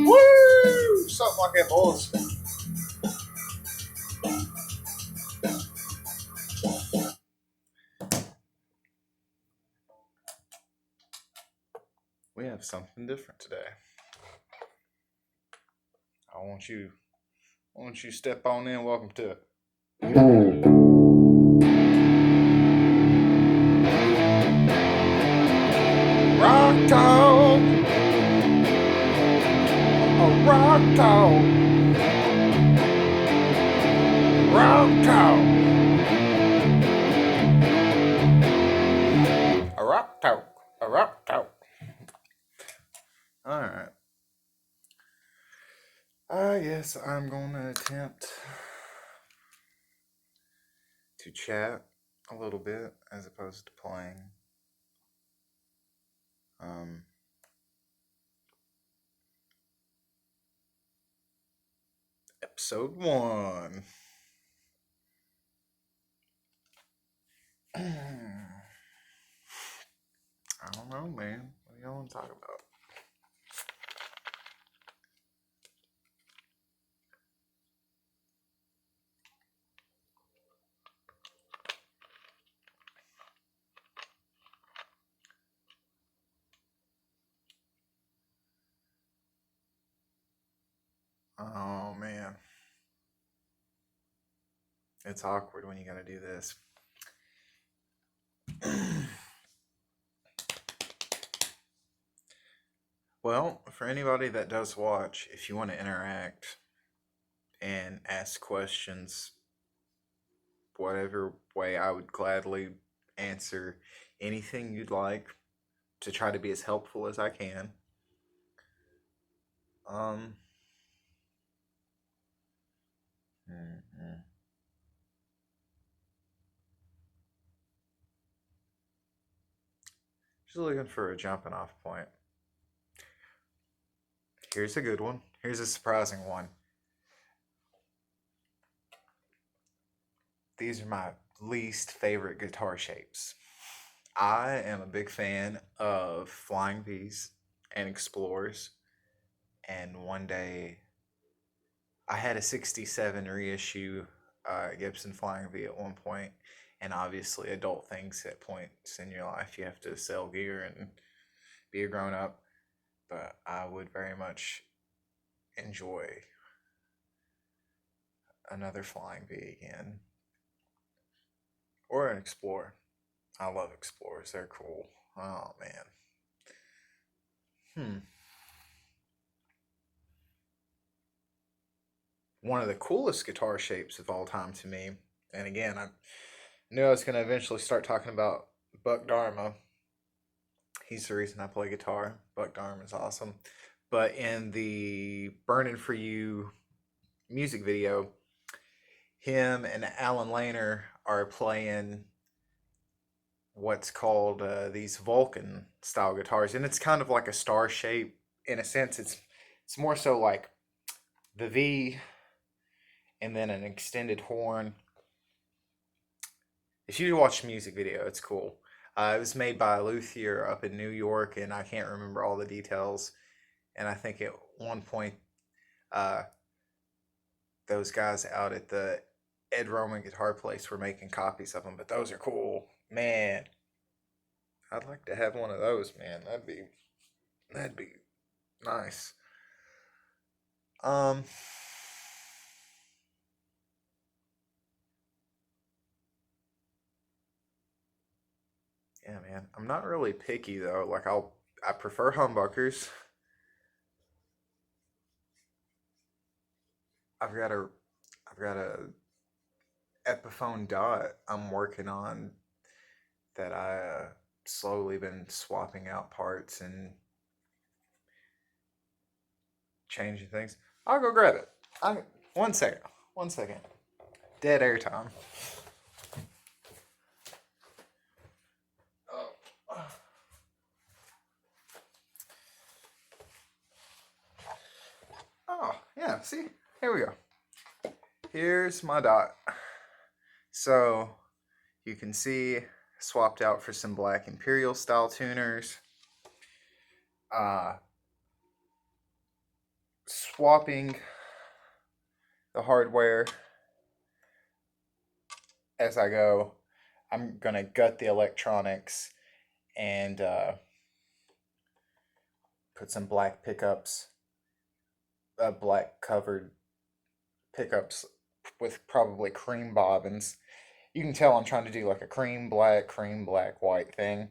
Woo! Something like that, boys. We have something different today. I want you step on in. Welcome to it. Rock Talk. A Rock Talk. Rock Talk. A Rock Talk. A Rock Talk. Alright. I guess I'm going to attempt to chat a little bit as opposed to playing. Episode 1. I don't know, man. What do y'all want to talk about? Oh, man. It's awkward when you gotta do this. Well, for anybody that does watch, if you want to interact and ask questions, whatever way, I would gladly answer anything you'd like to try to be as helpful as I can. Just looking for a jumping off point. Here's a good one. Here's a surprising one. These are my least favorite guitar shapes. I am a big fan of Flying V's and Explorers. And one day, I had a 67 reissue Gibson Flying V at one point. And obviously, adult things at points in your life, you have to sell gear and be a grown up. But I would very much enjoy another Flying V again. Or an Explorer. I love Explorers. They're cool. Oh, man. One of the coolest guitar shapes of all time to me, and again, I knew I was going to eventually start talking about Buck Dharma. He's the reason I play guitar. Buck Dharma is awesome. But in the Burning For You music video, him and Alan Laner are playing what's called these Vulcan style guitars, and it's kind of like a star shape in a sense. It's more so like the V and then an extended horn. If you watch the music video, it's cool. It was made by a luthier up in New York, and I can't remember all the details. And I think at one point, those guys out at the Ed Roman guitar place were making copies of them. But those are cool, man. I'd like to have one of those, man. That'd be nice. Yeah, man. I'm not really picky though. Like I prefer humbuckers. I've got a I've got a Epiphone Dot I'm working on that I slowly been swapping out parts and changing things. I'll go grab it. 1 second. 1 second. Dead air time. Oh, yeah, see? Here we go. Here's my Dot. So, you can see swapped out for some black Imperial style tuners. uh, swapping the hardware as I go. I'm gonna gut the electronics and put some black pickups, black covered pickups with probably cream bobbins. You can tell I'm trying to do like a cream black, white thing.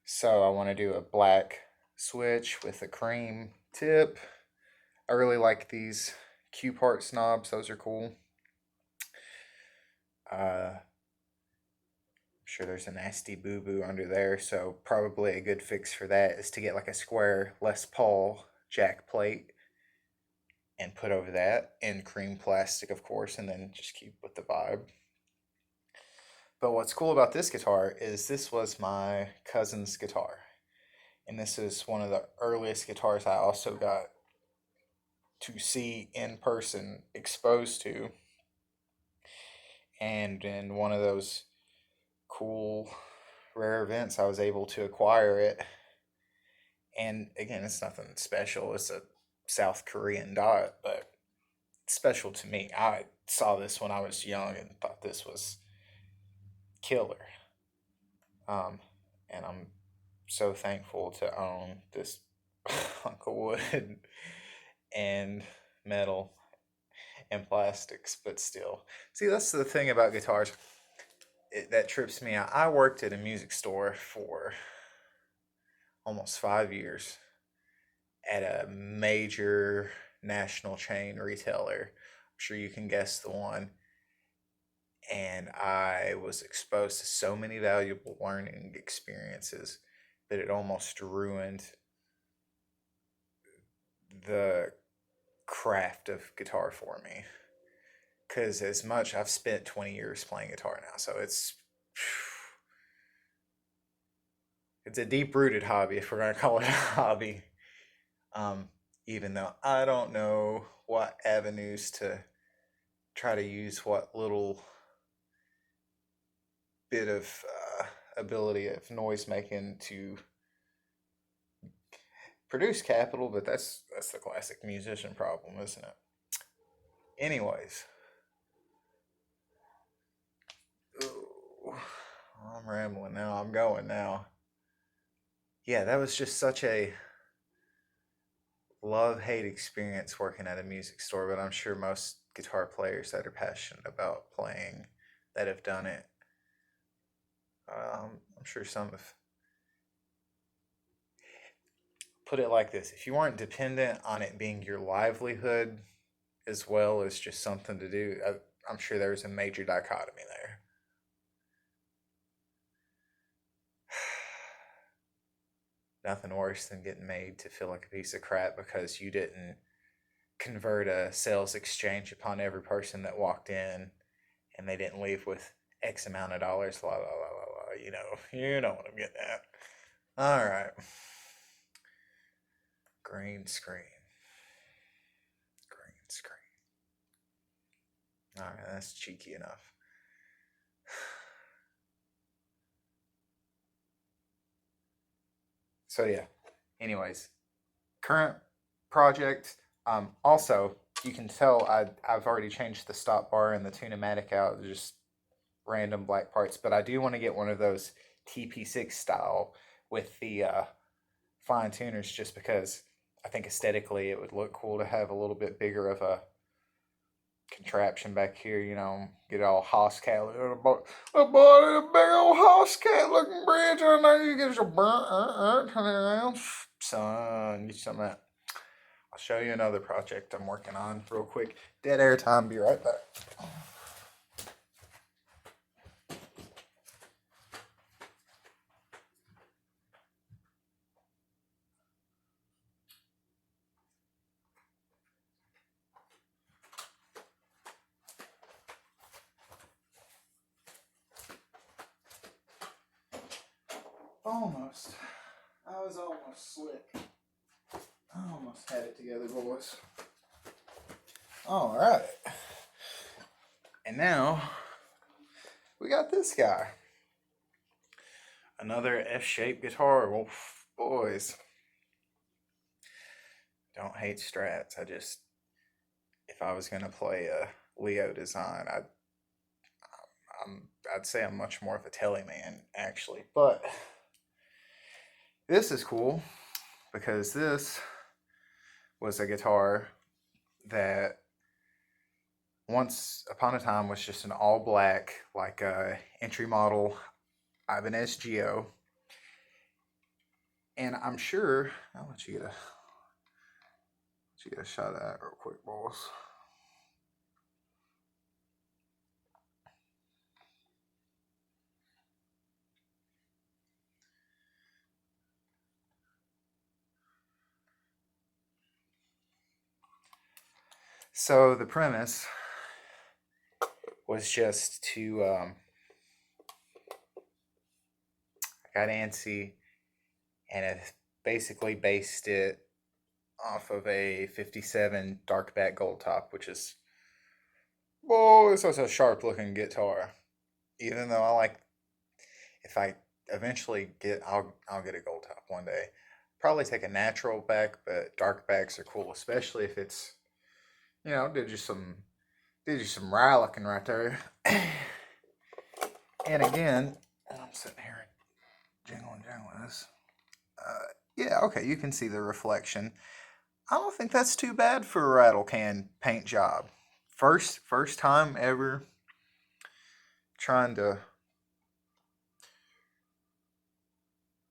So I want to do a black switch with a cream tip. I really like these Q part snobs, those are cool. I'm sure there's a nasty boo boo under there, so probably a good fix for that is to get like a square Les Paul jack plate and put over that in cream plastic, of course, and then just keep with the vibe. But what's cool about this guitar is this was my cousin's guitar. And this is one of the earliest guitars I also got to see in person, exposed to. And in one of those cool, rare events, I was able to acquire it. And again, it's nothing special. It's a South Korean dot, but it's special to me. I saw this when I was young and thought this was killer. Um, and I'm so thankful to own this hunk of wood and metal and plastics, but still. See, that's the thing about guitars that trips me out. I worked at a music store for almost 5 years at a major national chain retailer. I'm sure you can guess the one. And I was exposed to so many valuable learning experiences that it almost ruined the craft of guitar for me. Because as much I've spent 20 years playing guitar now, so it's a deep rooted hobby if we're gonna call it a hobby. Um, Even though I don't know what avenues to try to use, what little bit of ability of noise making to produce capital, but that's the classic musician problem, isn't it? Anyways, ooh, I'm rambling now. I'm going now. Yeah, that was just such a love hate experience working at a music store, but I'm sure most guitar players that are passionate about playing that have done it, I'm sure some have put it like this: if you weren't dependent on it being your livelihood as well as just something to do, I'm sure there's a major dichotomy there. Nothing worse than getting made to feel like a piece of crap because you didn't convert a sales exchange upon every person that walked in and they didn't leave with X amount of dollars, la la la la la. You know what I'm getting at. All right. Green screen. Green screen. All right, that's cheeky enough. So yeah. Anyways, current project. Also, you can tell I've already changed the stop bar and the tunematic out. Just random black parts, but I do want to get one of those TP6 style with the fine tuners just because I think aesthetically it would look cool to have a little bit bigger of a contraption back here, get all house cat looking a boy, a big old house cat looking bridge on there. You get your turn around, son. Get some of that. I'll show you another project I'm working on real quick. Dead air time. Be right back. Almost. I was almost slick. I almost had it together, boys. All right. And now we got this guy. Another F-shaped guitar. Well, boys. don't hate Strats. I just, if I was gonna play a Leo design, I'd say I'm much more of a Telly man actually. But this is cool because this was a guitar that once upon a time was just an all black, like a entry model Ibanez Geo. And I'm sure I'll let you get a shot of that real quick, boys. So the premise was just to I got antsy and it basically based it off of a 57 Darkback Gold Top, which is, oh, it's also a sharp looking guitar. Even though I like, if I eventually get, I'll get a Gold Top one day. Probably take a natural back, but dark backs are cool, especially if it's, did you some rollicking right there. And again, I'm sitting here jingling this. Yeah, okay, you can see the reflection. I don't think that's too bad for a rattle can paint job. First time ever trying to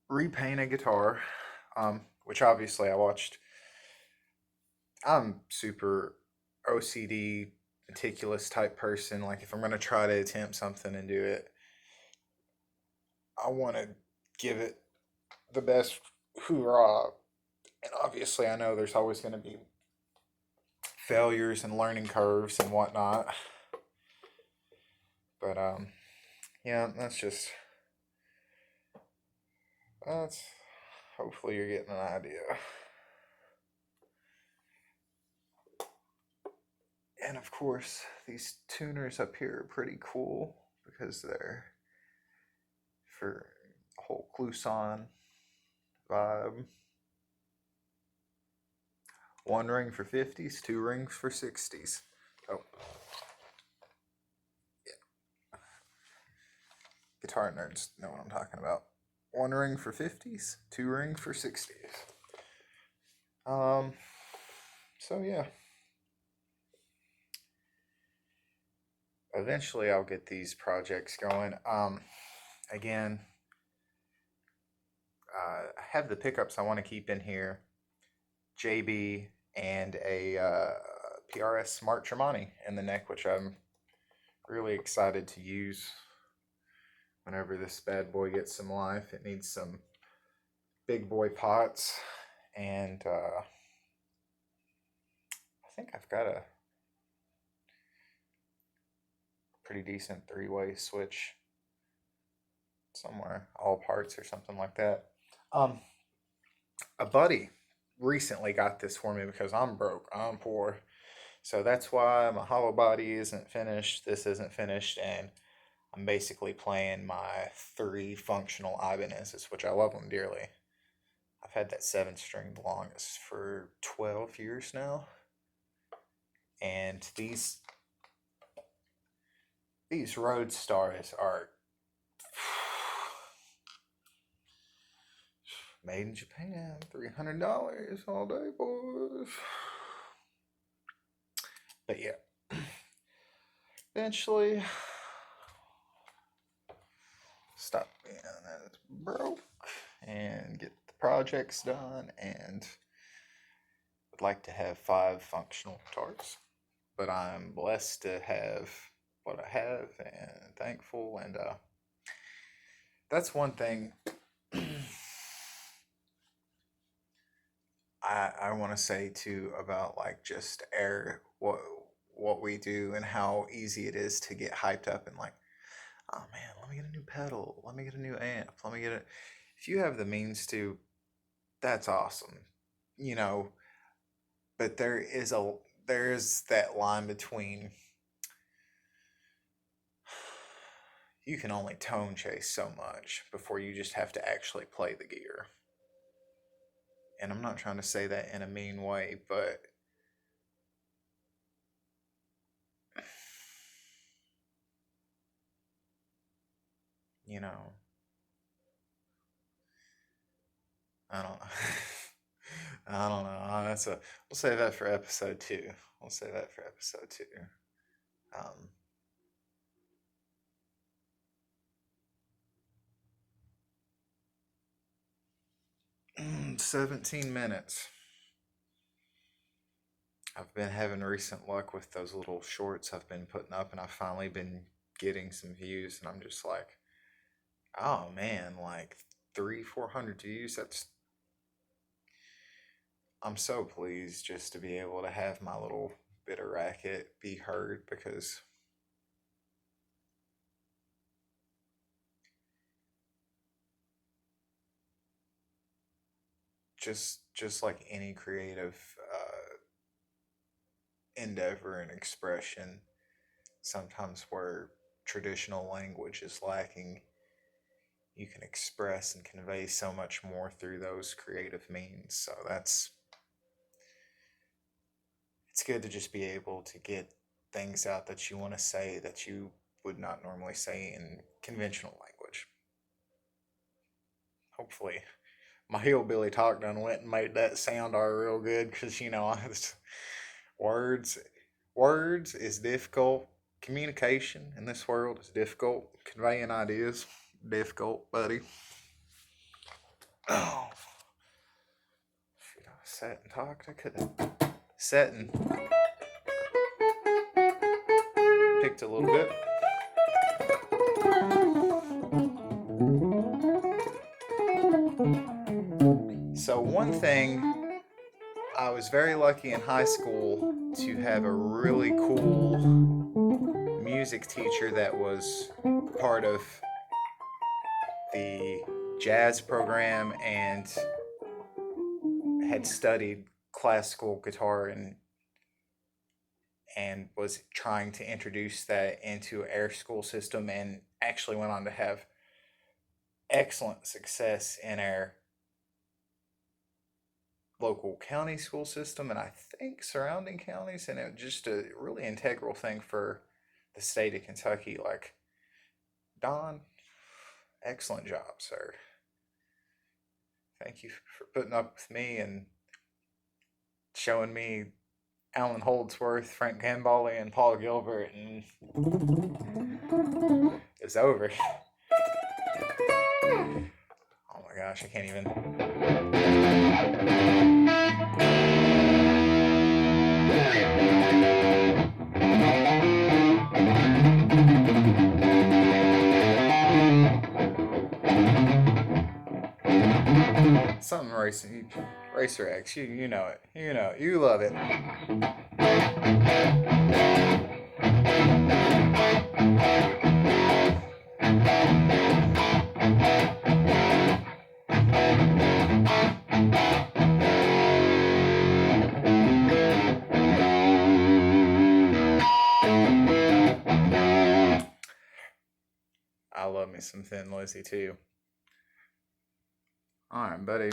repaint a guitar, which obviously I watched. I'm super OCD, meticulous type person. Like if I'm gonna try to attempt something and do it, I want to give it the best hoorah. And obviously, I know there's always going to be failures and learning curves and whatnot. But yeah, that's. Hopefully, you're getting an idea. And of course, these tuners up here are pretty cool because they're for a whole Clouson vibe. One ring for 50s, two rings for 60s. Oh, yeah. Guitar nerds know what I'm talking about. One ring for 50s, two rings for 60s. Um, so yeah. Eventually I'll get these projects going. Again, I have the pickups I want to keep in here. JB and a PRS Smart Tremonti in the neck, which I'm really excited to use whenever this bad boy gets some life. It needs some big boy pots, and I think I've got a pretty decent three-way switch somewhere, all parts or something like that. Um, a buddy recently got this for me because I'm broke, I'm poor. So that's why my hollow body isn't finished, this isn't finished, and I'm basically playing my three functional Ibanez's, which I love them dearly. I've had that seven string the longest for 12 years now. And these Road Stars are made in Japan, $300 all day, boys. But yeah, eventually, stop being as broke and get the projects done. And would like to have 5 functional guitars, but I'm blessed to have what I have and thankful. And that's one thing I want to say too about like just air what we do and how easy it is to get hyped up and like, oh man, let me get a new pedal, let me get a new amp, let me get it. If you have the means to, that's awesome, you know. But there is that line between you can only tone chase so much before you just have to actually play the gear. And I'm not trying to say that in a mean way, but you know, I don't know. I don't know. We'll save that for episode two. We'll save that for episode two. Um, 17 minutes. I've been having recent luck with those little shorts I've been putting up, and I've finally been getting some views, and I'm just like, oh man, like 400 views. I'm so pleased just to be able to have my little bit of racket be heard, because just like any creative endeavor and expression, sometimes where traditional language is lacking, you can express and convey so much more through those creative means. So it's good to just be able to get things out that you want to say that you would not normally say in conventional language. Hopefully, my hillbilly talk done went and made that sound all real good, because words words is difficult. Communication in this world is difficult. Conveying ideas difficult, buddy. Oh, should I sat and talked? I could have sat and picked a little bit. So one thing, I was very lucky in high school to have a really cool music teacher that was part of the jazz program and had studied classical guitar, and was trying to introduce that into our school system, and actually went on to have excellent success in our local county school system, and I think surrounding counties, and it was just a really integral thing for the state of Kentucky. Like, Don, excellent job, sir. Thank you for putting up with me and showing me Alan Holdsworth, Frank Gambale, and Paul Gilbert, and it's over. Oh my gosh, I can't even. Something racing, Racer X. You know it. You know it. You love it. I love me some Thin Lizzy too. All right, buddy.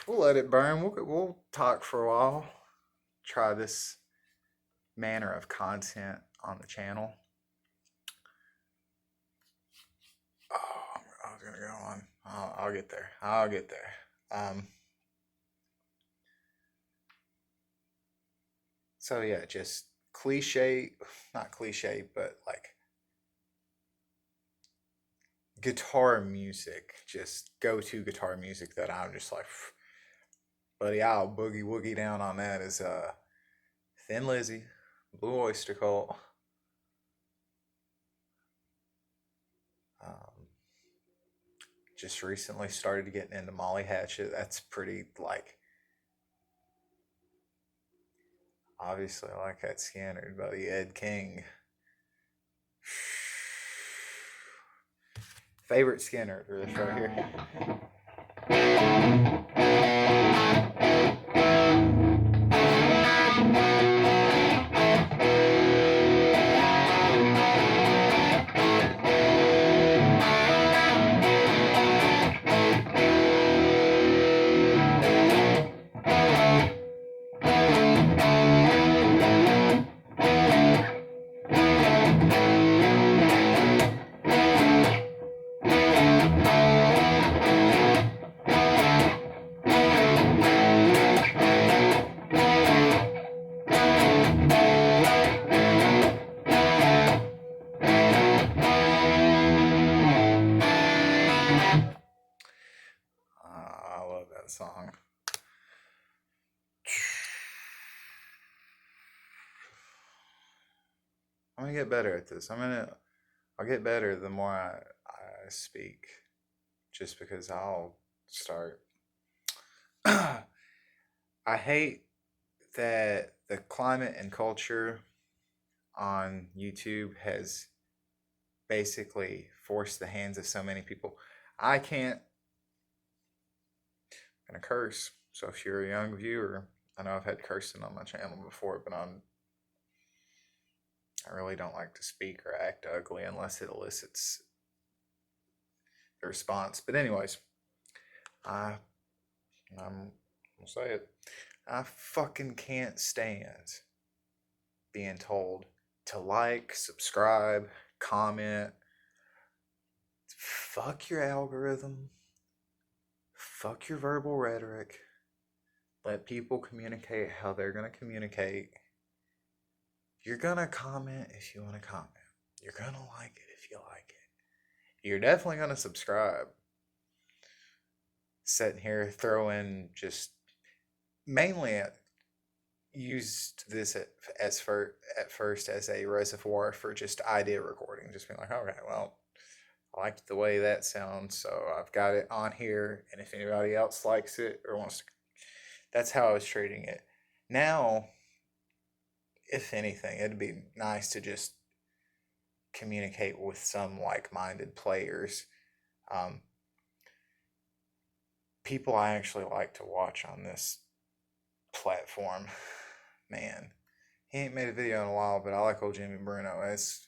We'll let it burn. We'll talk for a while. Try this manner of content on the channel. Oh, I was gonna go on. I'll get there. I'll get there. So yeah, just cliche, not cliche, but like guitar music, just go-to guitar music that I'm just like, buddy, I'll boogie woogie down on that is Thin Lizzy, Blue Oyster Cult. Um, just recently started getting into Molly Hatchet. That's pretty, like, obviously I like that Scanner, buddy. Ed King. Favorite Skinner for this right here. I'm gonna get better at this. I'll get better the more I speak, just because I'll start. I hate that the climate and culture on YouTube has basically forced the hands of so many people. I can't, I'm gonna curse. So if you're a young viewer, I know I've had cursing on my channel before, but I really don't like to speak or act ugly unless it elicits a response. But anyways, I I'm gonna say it. I fucking can't stand being told to like, subscribe, comment. Fuck your algorithm. Fuck your verbal rhetoric. Let people communicate how they're going to communicate. You're going to comment if you want to comment. You're going to like it if you like it. You're definitely going to subscribe. Sitting here throwing just mainly used this at first as a reservoir for just idea recording. Just being like, okay, well, I like the way that sounds, so I've got it on here, and if anybody else likes it or wants to, that's how I was treating it. Now, if anything, it'd be nice to just communicate with some like-minded players, um, people I actually like to watch on this platform. Man, he ain't made a video in a while, but I like old Jimmy Bruno. It's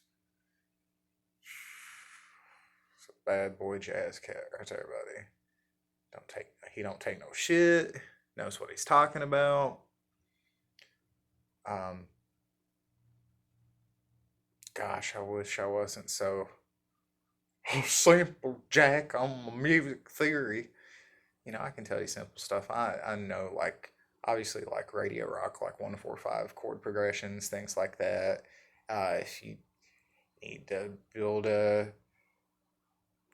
a bad boy jazz cat right there, buddy. He don't take no shit. Knows what he's talking about. Um, Gosh, I wish I wasn't so simple, Jack, on my music theory. I can tell you simple stuff. I know, like, obviously, like radio rock, like 145 chord progressions, things like that. If you need to build a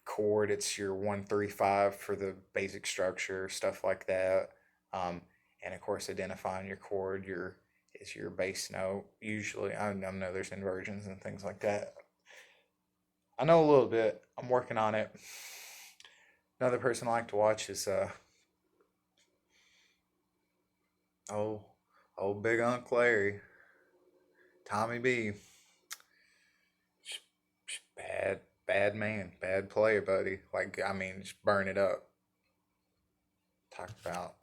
chord, it's your 135 for the basic structure, stuff like that. Um, and of course, identifying your chord, is your bass note. Usually, I know there's inversions and things like that. I know a little bit. I'm working on it. Another person I like to watch is oh old Big Unc Larry, Tommy B. Bad man, bad player, buddy. Like, I mean, just burn it up. Talk about.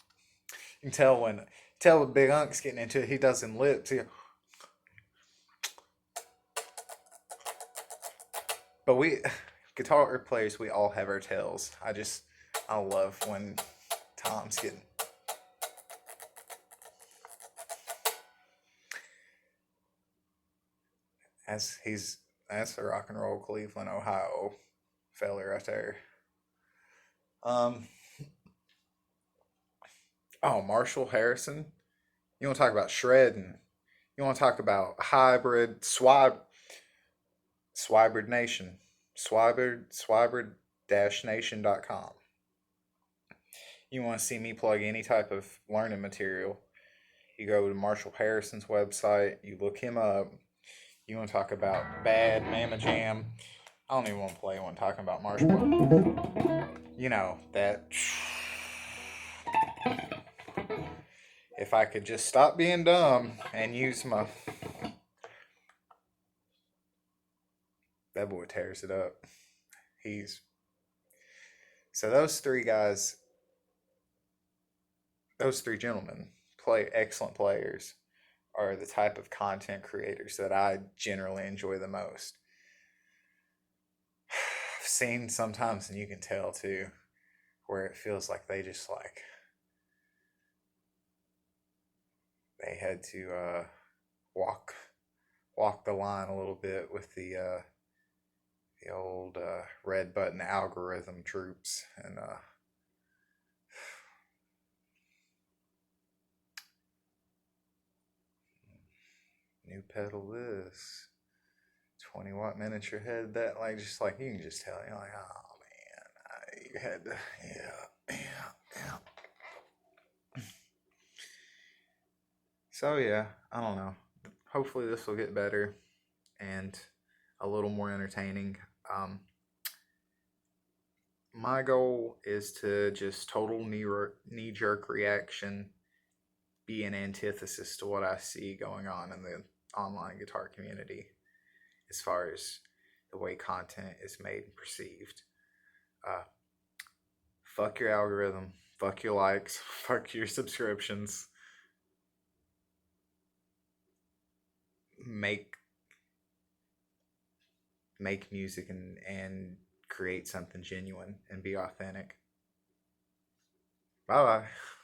You can tell when Big Unc's getting into it. He does in lips. But we guitar players, we all have our tells. I love when Tom's getting. That's a rock and roll Cleveland, Ohio fella right there. Um, oh, Marshall Harrison. You want to talk about shredding? You want to talk about hybrid Swiberd Nation, Swiberd-Nation.com. You want to see me plug any type of learning material? You go to Marshall Harrison's website. You look him up. You want to talk about bad Mama Jam? I don't even want to play one talking about Marshall. You know that. If I could just stop being dumb and use my. That boy tears it up. He's. So those three gentlemen, play excellent players, are the type of content creators that I generally enjoy the most. I've seen sometimes, and you can tell too, where it feels like they had to walk walk the line a little bit with the old red button algorithm troops and new pedal this 20-watt miniature head that, like, just like you can just tell, you're like, oh man, you had to, yeah. So yeah, I don't know, hopefully this will get better, and a little more entertaining. Um, my goal is to just total knee jerk reaction be an antithesis to what I see going on in the online guitar community as far as the way content is made and perceived. Uh, Fuck your algorithm, fuck your likes, fuck your subscriptions. Make music and create something genuine and be authentic. Bye bye.